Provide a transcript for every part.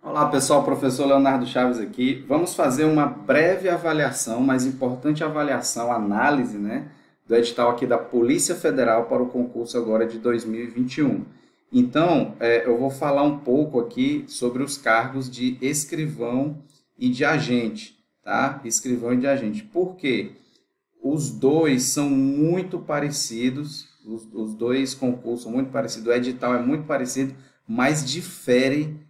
Olá pessoal, professor Leonardo Chaves aqui. Vamos fazer uma breve avaliação, mas importante avaliação, análise, né, do edital aqui da Polícia Federal para o concurso agora de 2021. Então, eu vou falar um pouco aqui sobre os cargos de escrivão e de agente, tá? Escrivão e de agente. Por quê? Os dois são muito parecidos, os dois concursos são muito parecidos, o edital é muito parecido, mas difere.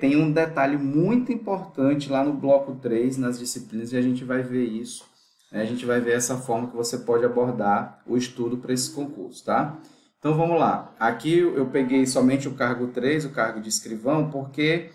Tem um detalhe muito importante lá no bloco 3 nas disciplinas, e a gente vai ver isso, né? A gente vai ver essa forma que você pode abordar o estudo para esse concurso, tá? Então vamos lá. Aqui eu peguei somente o cargo 3, o cargo de escrivão, porque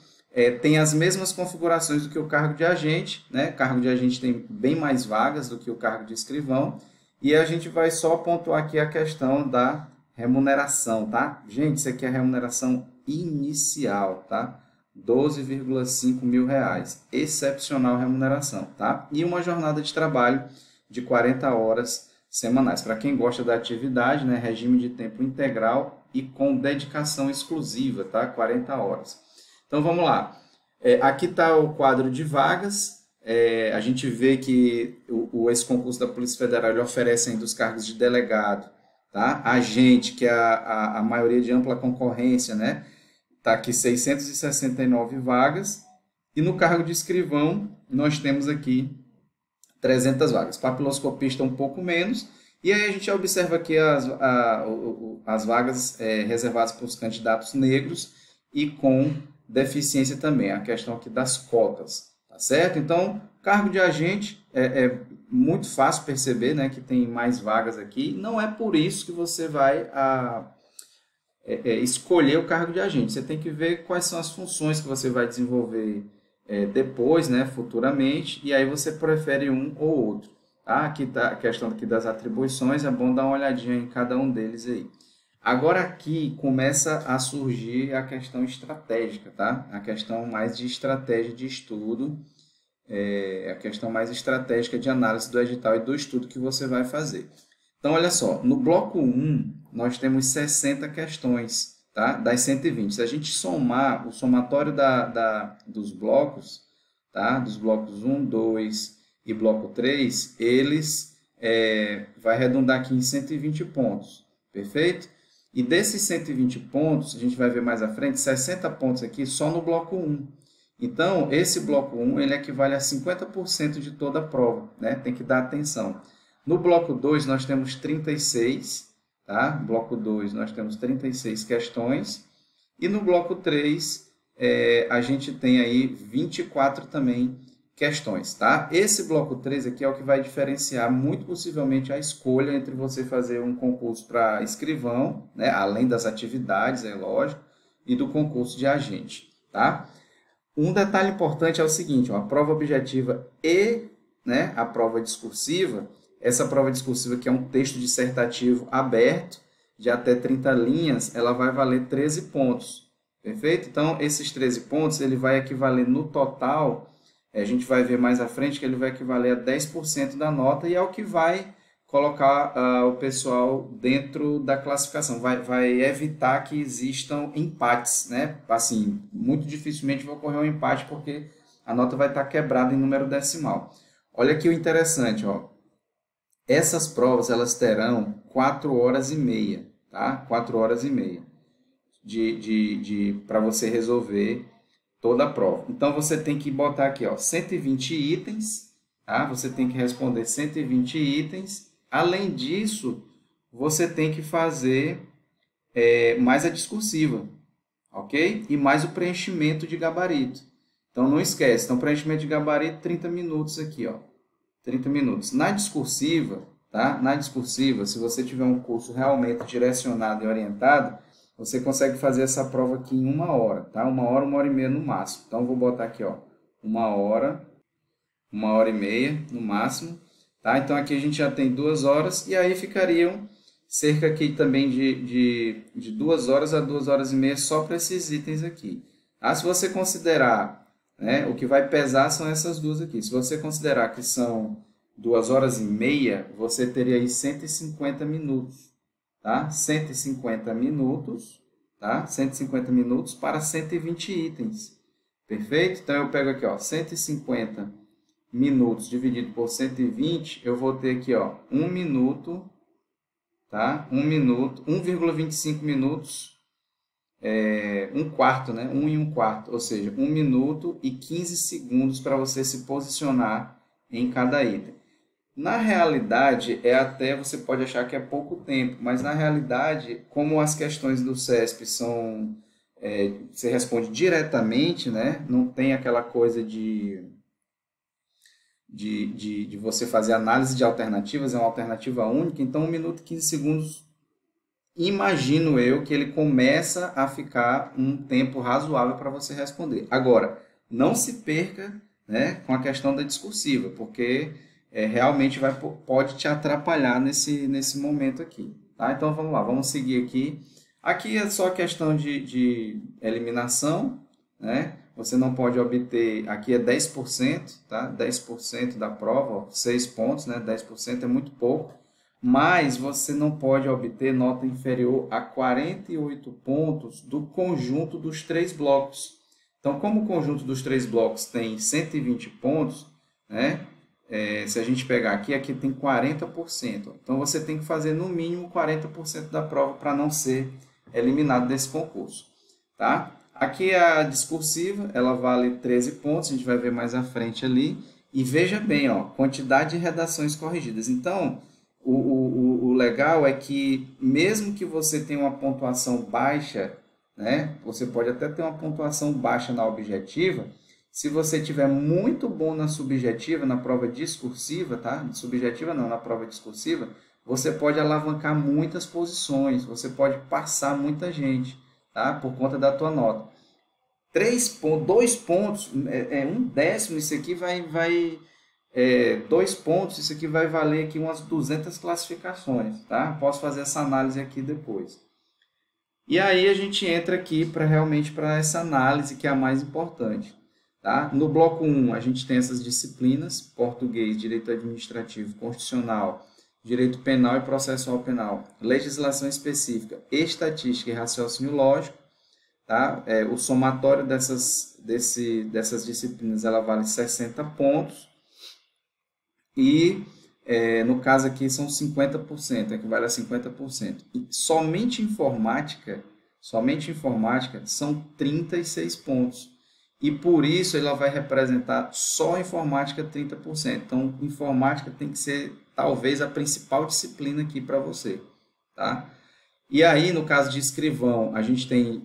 tem as mesmas configurações do que o cargo de agente, né? O cargo de agente tem bem mais vagas do que o cargo de escrivão, e a gente vai só pontuar aqui a questão da remuneração, tá? Gente, isso aqui é a remuneração inicial, tá? 12,5 mil reais. Excepcional remuneração, tá? E uma jornada de trabalho de 40 horas semanais. Para quem gosta da atividade, né? Regime de tempo integral e com dedicação exclusiva, tá? 40 horas. Então, vamos lá. Aqui está o quadro de vagas. A gente vê que esse concurso da Polícia Federal ele oferece ainda os cargos de delegado, tá? Agente, que é a maioria de ampla concorrência, né? Está aqui 669 vagas. E no cargo de escrivão, nós temos aqui 300 vagas. Papiloscopista um pouco menos. E aí a gente observa aqui as vagas reservadas para os candidatos negros e com deficiência também, a questão aqui das cotas, tá certo? Então, cargo de agente é muito fácil perceber, né, que tem mais vagas aqui. Não é por isso que você vai escolher o cargo de agente. Você tem que ver quais são as funções que você vai desenvolver depois, né, futuramente, e aí você prefere um ou outro. Tá? Aqui está a questão aqui das atribuições, é bom dar uma olhadinha em cada um deles aí. Agora aqui começa a surgir a questão estratégica, tá? A questão mais de estratégia de estudo, a questão mais estratégica de análise do edital e do estudo que você vai fazer. Então, olha só, no bloco 1, nós temos 60 questões, tá? Das 120. Se a gente somar o somatório dos blocos, tá? Dos blocos 1, 2 e bloco 3, eles vai arredondar aqui em 120 pontos, perfeito? E desses 120 pontos, a gente vai ver mais à frente, 60 pontos aqui só no bloco 1. Então, esse bloco 1 ele equivale a 50% de toda a prova, né? Tem que dar atenção. No bloco 2, nós temos 36, tá? Bloco 2, nós temos 36 questões. E no bloco 3, a gente tem aí 24 também questões, tá? Esse bloco 3 aqui é o que vai diferenciar muito possivelmente a escolha entre você fazer um concurso para escrivão, né? Além das atividades, é lógico, e do concurso de agente, tá? Um detalhe importante é o seguinte, ó, a prova objetiva e, né, a prova discursiva, essa prova discursiva que é um texto dissertativo aberto, de até 30 linhas, ela vai valer 13 pontos, perfeito? Então, esses 13 pontos, ele vai equivaler no total, a gente vai ver mais à frente que ele vai equivaler a 10% da nota e é o que vai colocar o pessoal dentro da classificação, vai evitar que existam empates, né? Assim, muito dificilmente vai ocorrer um empate porque a nota vai estar quebrada em número decimal. Olha aqui o interessante, ó. Essas provas elas terão 4 horas e meia, tá? 4 horas e meia para você resolver toda a prova. Então, você tem que botar aqui, ó, 120 itens, tá? Você tem que responder 120 itens. Além disso, você tem que fazer mais a discursiva, ok? E mais o preenchimento de gabarito. Então, não esquece. Então, preenchimento de gabarito, 30 minutos aqui, ó. 30 minutos. Na discursiva, tá? Na discursiva, se você tiver um curso realmente direcionado e orientado, você consegue fazer essa prova aqui em 1 hora, tá? 1 hora e meia no máximo. Então, vou botar aqui, ó, 1 hora, 1 hora e meia no máximo, tá? Então, aqui a gente já tem 2 horas e aí ficariam cerca aqui também de 2 horas a 2 horas e meia só para esses itens aqui. Ah, se você considerar, né, o que vai pesar são essas duas aqui. Se você considerar que são 2 horas e meia, você teria aí 150 minutos. Tá? 150 minutos, tá? 150 minutos para 120 itens. Perfeito? Então, eu pego aqui, ó, 150 minutos dividido por 120, eu vou ter aqui, ó, 1 minuto, tá? 1 minuto, 1,25 minutos, um quarto, né? 1 e 1 quarto, ou seja, 1 minuto e 15 segundos para você se posicionar em cada item. Na realidade, até você pode achar que é pouco tempo, mas na realidade, como as questões do CESP são, você responde diretamente, né? Não tem aquela coisa de você fazer análise de alternativas, é uma alternativa única, então 1 minuto e 15 segundos, imagino eu que ele começa a ficar um tempo razoável para você responder. Agora, não se perca, né, com a questão da discursiva, porque realmente pode te atrapalhar nesse momento aqui. Tá? Então vamos lá, vamos seguir aqui. Aqui é só questão de eliminação, né? Você não pode obter, aqui é 10%, tá? 10% da prova, ó, 6 pontos, né? 10% é muito pouco, mas você não pode obter nota inferior a 48 pontos do conjunto dos 3 blocos. Então, como o conjunto dos 3 blocos tem 120 pontos, né? Se a gente pegar aqui tem 40%. Então, você tem que fazer no mínimo 40% da prova para não ser eliminado desse concurso, tá? Aqui a discursiva, ela vale 13 pontos, a gente vai ver mais à frente ali. E veja bem, ó, quantidade de redações corrigidas. Então, o legal é que, mesmo que você tenha uma pontuação baixa, né, você pode até ter uma pontuação baixa na objetiva, se você tiver muito bom na subjetiva, na prova discursiva, tá? Subjetiva não, na prova discursiva, você pode alavancar muitas posições, você pode passar muita gente, tá? Por conta da tua nota. 2 pontos, um décimo, isso aqui vai 2 pontos, isso aqui vai valer aqui umas 200 classificações, tá? Posso fazer essa análise aqui depois. E aí a gente entra aqui realmente para essa análise que é a mais importante, tá? No bloco 1, a gente tem essas disciplinas: português, direito administrativo, constitucional, direito penal e processual penal, legislação específica, estatística e raciocínio lógico, tá? O somatório dessas disciplinas, ela vale 60 pontos e, no caso aqui, são 50%, equivale a 50%. E somente informática são 36 pontos. E por isso ela vai representar só informática 30%. Então, informática tem que ser talvez a principal disciplina aqui para você, tá? E aí, no caso de escrivão, a gente tem,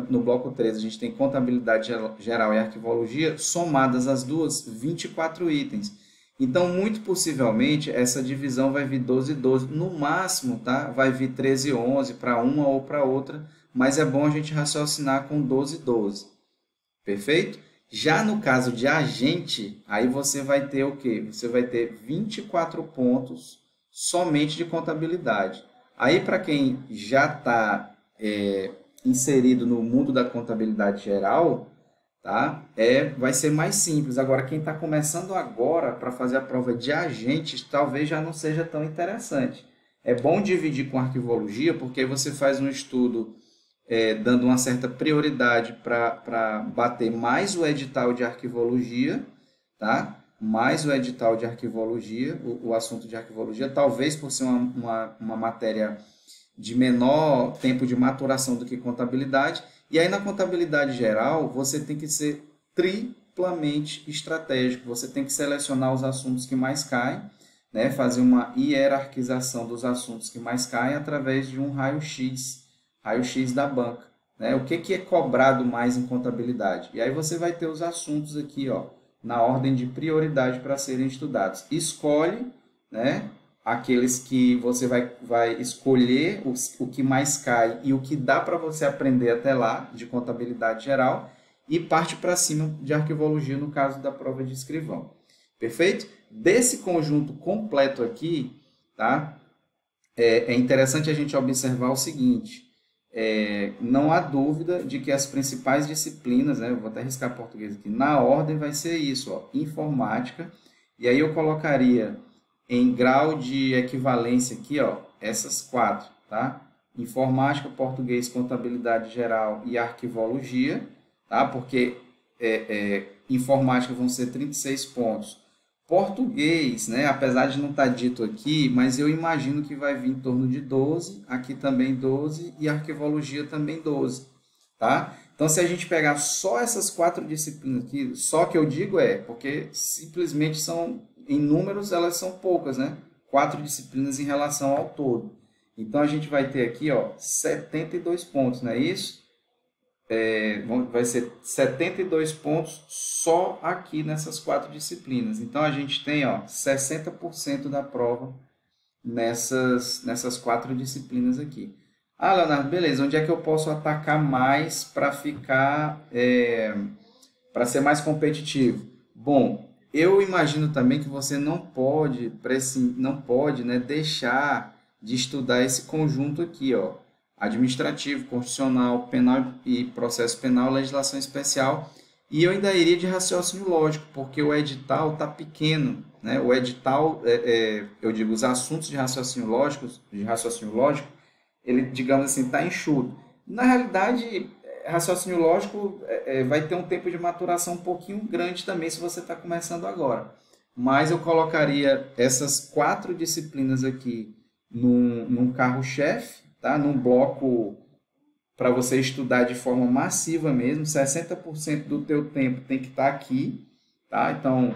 no bloco 13, a gente tem contabilidade geral e arquivologia, somadas as duas, 24 itens. Então, muito possivelmente, essa divisão vai vir 12 e 12. No máximo, tá? Vai vir 13 e 11 para uma ou para outra, mas é bom a gente raciocinar com 12 e 12. Perfeito? Já no caso de agente, aí você vai ter o quê? Você vai ter 24 pontos somente de contabilidade. Aí, para quem já está inserido no mundo da contabilidade geral, tá? Vai ser mais simples. Agora, quem está começando agora para fazer a prova de agentes, talvez já não seja tão interessante. É bom dividir com arquivologia, porque você faz um estudo dando uma certa prioridade para bater mais o edital de arquivologia, tá? Mais o edital de arquivologia, o assunto de arquivologia, talvez por ser uma matéria de menor tempo de maturação do que contabilidade. E aí, na contabilidade geral, você tem que ser triplamente estratégico. Você tem que selecionar os assuntos que mais caem, né? Fazer uma hierarquização dos assuntos que mais caem através de um raio-x da banca, né? O que é cobrado mais em contabilidade? E aí você vai ter os assuntos aqui, ó, na ordem de prioridade para serem estudados. Escolhe, né, aqueles que você vai escolher o que mais cai e o que dá para você aprender até lá, de contabilidade geral, e parte para cima de arquivologia, no caso da prova de escrivão. Perfeito? Desse conjunto completo aqui, tá? É interessante a gente observar o seguinte: não há dúvida de que as principais disciplinas, né, eu vou até riscar português aqui, na ordem vai ser isso, ó, informática, e aí eu colocaria em grau de equivalência aqui, ó, essas 4, tá? Informática, português, contabilidade geral e arquivologia, tá? Porque informática vão ser 36 pontos. Português, né, apesar de não estar dito aqui, mas eu imagino que vai vir em torno de 12, aqui também 12 e arquivologia também 12, tá? Então, se a gente pegar só essas 4 disciplinas aqui, só que eu digo porque simplesmente são, em números, elas são poucas, né? 4 disciplinas em relação ao todo. Então, a gente vai ter aqui, ó, 72 pontos, não é isso? Vai ser 72 pontos só aqui nessas 4 disciplinas. Então, a gente tem, ó, 60% da prova nessas 4 disciplinas aqui. Ah, Leonardo, beleza. Onde é que eu posso atacar mais para ficar, para ser mais competitivo? Bom, eu imagino também que você não pode, né, deixar de estudar esse conjunto aqui, ó, administrativo, constitucional, penal e processo penal, legislação especial. E eu ainda iria de raciocínio lógico, porque o edital está pequeno, né? O edital, eu digo, os assuntos de raciocínio lógico, ele, digamos assim, está enxuto. Na realidade, raciocínio lógico vai ter um tempo de maturação um pouquinho grande também se você está começando agora. Mas eu colocaria essas 4 disciplinas aqui num carro-chefe, tá? Num bloco para você estudar de forma massiva mesmo. 60% do teu tempo tem que estar aqui, tá? Então,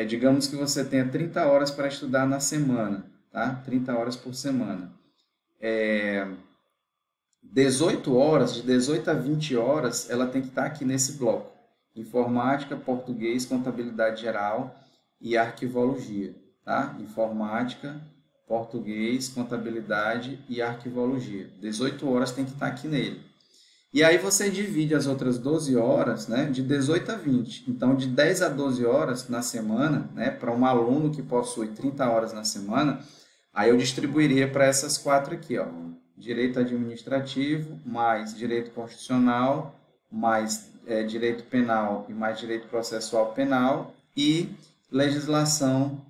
digamos que você tenha 30 horas para estudar na semana, tá? 30 horas por semana. 18 horas, de 18 a 20 horas, ela tem que estar aqui nesse bloco. Informática, português, contabilidade geral e arquivologia, tá? Informática, português, contabilidade e arquivologia. 18 horas tem que estar aqui nele. E aí você divide as outras 12 horas, né, de 18 a 20. Então, de 10 a 12 horas na semana, né, para um aluno que possui 30 horas na semana, aí eu distribuiria para essas 4 aqui, ó. Direito administrativo, mais direito constitucional, mais direito penal e mais direito processual penal e legislação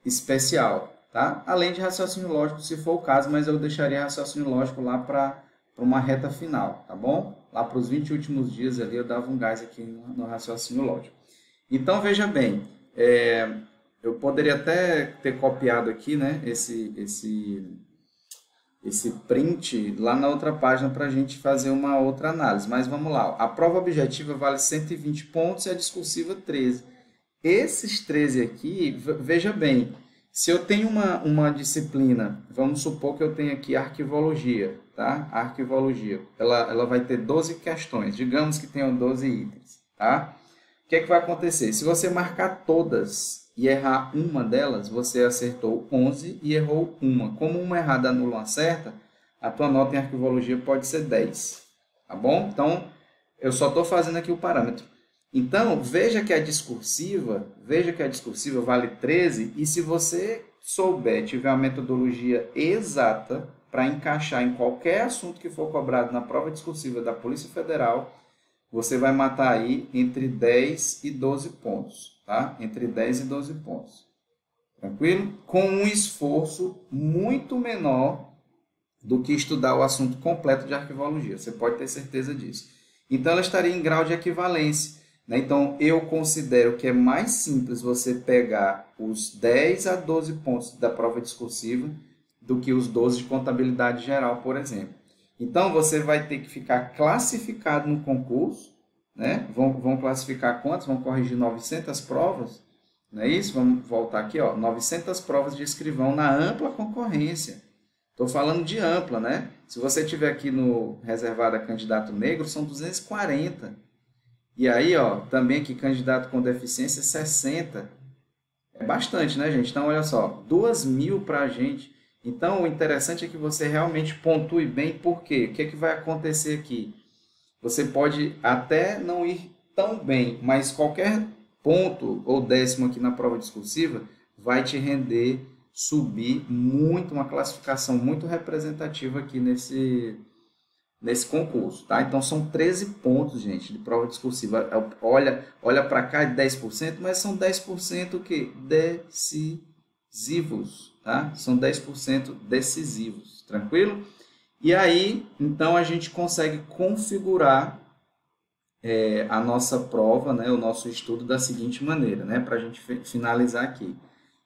especial. Tá? Além de raciocínio lógico, se for o caso, mas eu deixaria raciocínio lógico lá para uma reta final, tá bom? Lá para os 20 últimos dias ali eu dava um gás aqui no raciocínio lógico. Então, veja bem, eu poderia até ter copiado aqui, né, esse print lá na outra página para a gente fazer uma outra análise, mas vamos lá. A prova objetiva vale 120 pontos e a discursiva 13. Esses 13 aqui, veja bem, se eu tenho uma disciplina, vamos supor que eu tenho aqui arquivologia, tá? Arquivologia, ela vai ter 12 questões, digamos que tenham 12 itens, tá? O que é que vai acontecer? Se você marcar todas e errar uma delas, você acertou 11 e errou uma. Como uma errada anula uma certa, a tua nota em arquivologia pode ser 10, tá bom? Então, eu só estou fazendo aqui o parâmetro. Então, veja que a discursiva vale 13 e se você souber, tiver uma metodologia exata para encaixar em qualquer assunto que for cobrado na prova discursiva da Polícia Federal, você vai matar aí entre 10 e 12 pontos, tá? Entre 10 e 12 pontos. Tranquilo? Com um esforço muito menor do que estudar o assunto completo de arquivologia. Você pode ter certeza disso. Então, ela estaria em grau de equivalência. Então, eu considero que é mais simples você pegar os 10 a 12 pontos da prova discursiva do que os 12 de contabilidade geral, por exemplo. Então, você vai ter que ficar classificado no concurso, né? Vão classificar quantos? Vão corrigir 900 provas, não é isso? Vamos voltar aqui, ó, 900 provas de escrivão na ampla concorrência. Estou falando de ampla, né? Se você tiver aqui no reservado a candidato negro, são 240. E aí, ó, também aqui, candidato com deficiência, 60. É bastante, né, gente? Então, olha só, 2.000 para a gente. Então, o interessante é que você realmente pontue bem. Por quê? O que é que vai acontecer aqui? Você pode até não ir tão bem, mas qualquer ponto ou décimo aqui na prova discursiva vai te render subir muito, uma classificação muito representativa aqui nesse concurso, tá? Então, são 13 pontos, gente, de prova discursiva. Olha para cá, 10%, mas são 10% o quê? Decisivos, tá? São 10% decisivos, tranquilo? E aí, então, a gente consegue configurar a nossa prova, né, o nosso estudo da seguinte maneira, né, para a gente finalizar aqui.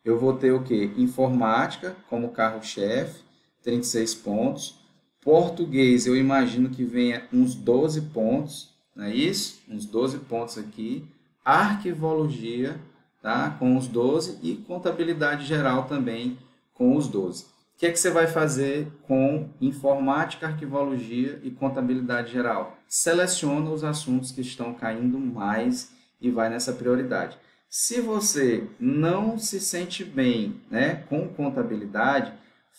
Eu vou ter o quê? Informática como carro-chefe, 36 pontos. Português, eu imagino que venha uns 12 pontos, não é isso? Uns 12 pontos aqui. Arquivologia, tá? Com os 12 e contabilidade geral também com os 12. O que é que você vai fazer com informática, arquivologia e contabilidade geral? Seleciona os assuntos que estão caindo mais e vai nessa prioridade. Se você não se sente bem, né, com contabilidade,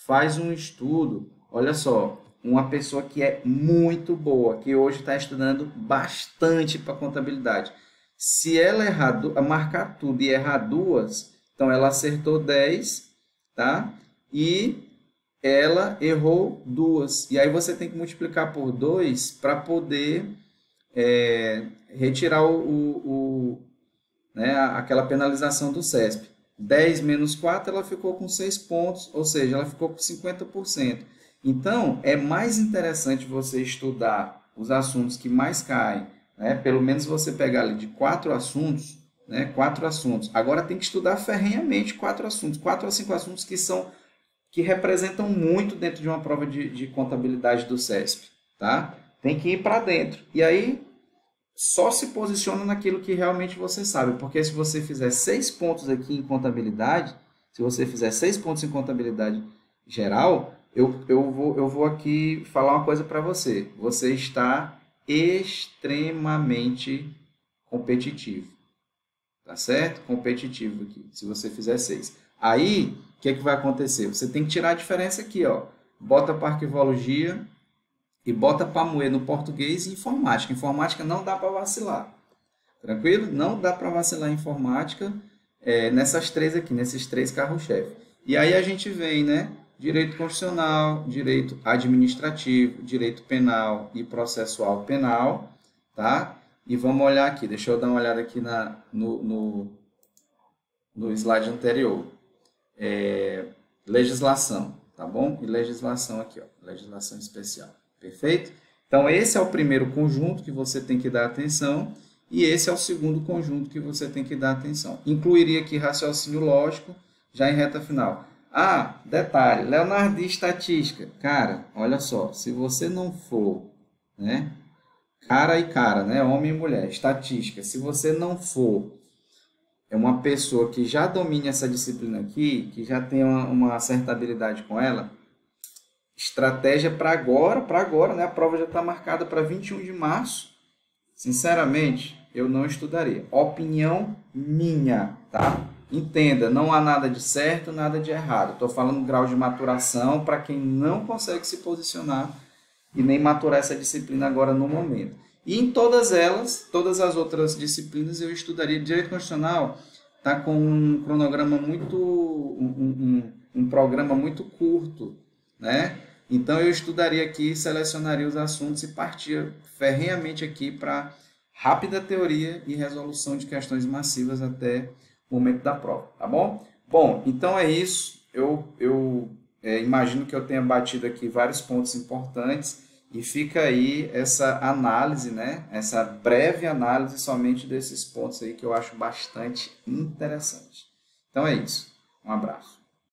faz um estudo. Olha só, uma pessoa que é muito boa, que hoje está estudando bastante para contabilidade. Se ela errar, marcar tudo e errar duas, então ela acertou 10, tá? E ela errou duas. E aí você tem que multiplicar por 2 para poder retirar né, aquela penalização do CESP. 10 menos 4, ela ficou com 6 pontos, ou seja, ela ficou com 50%. Então, é mais interessante você estudar os assuntos que mais caem, né? Pelo menos você pegar ali de 4 assuntos, né? 4 assuntos. Agora tem que estudar ferrenhamente 4 assuntos, 4 a 5 assuntos que representam muito dentro de uma prova de contabilidade do CESP, tá? Tem que ir para dentro. E aí, só se posiciona naquilo que realmente você sabe, porque se você fizer 6 pontos aqui em contabilidade, se você fizer 6 pontos em contabilidade geral, eu vou aqui falar uma coisa para você. Você está extremamente competitivo, tá certo? Competitivo aqui, se você fizer 6. Aí, o que é que vai acontecer? Você tem que tirar a diferença aqui, ó. Bota para arquivologia e bota para moer no português e informática. Informática não dá para vacilar. Tranquilo? Não dá para vacilar em informática nessas três aqui, nesses 3 carros-chefe. E aí a gente vem, né? Direito constitucional, direito administrativo, direito penal e processual penal, tá? E vamos olhar aqui, deixa eu dar uma olhada aqui no slide anterior. Legislação, tá bom? E legislação aqui, ó, legislação especial. Perfeito? Então, esse é o primeiro conjunto que você tem que dar atenção e esse é o segundo conjunto que você tem que dar atenção. Incluiria aqui raciocínio lógico, já em reta final. Ah, detalhe, Leonardo de estatística. Cara, olha só, se você não for, né, cara e cara, né, homem e mulher, estatística, se você não for uma pessoa que já domine essa disciplina aqui, que já tem uma certa habilidade com ela, estratégia para agora, né? A prova já está marcada para 21 de março. Sinceramente, eu não estudaria. Opinião minha, tá? Entenda, não há nada de certo, nada de errado. Estou falando grau de maturação para quem não consegue se posicionar e nem maturar essa disciplina agora no momento. E em todas elas, todas as outras disciplinas, eu estudaria. Direito Constitucional está com um cronograma um programa muito curto, né? Então eu estudaria aqui, selecionaria os assuntos e partia ferrenhamente aqui para rápida teoria e resolução de questões massivas até o momento da prova, tá bom? Bom, então é isso. Eu imagino que eu tenha batido aqui vários pontos importantes e fica aí essa análise, né? Essa breve análise somente desses pontos aí que eu acho bastante interessante. Então é isso. Um abraço.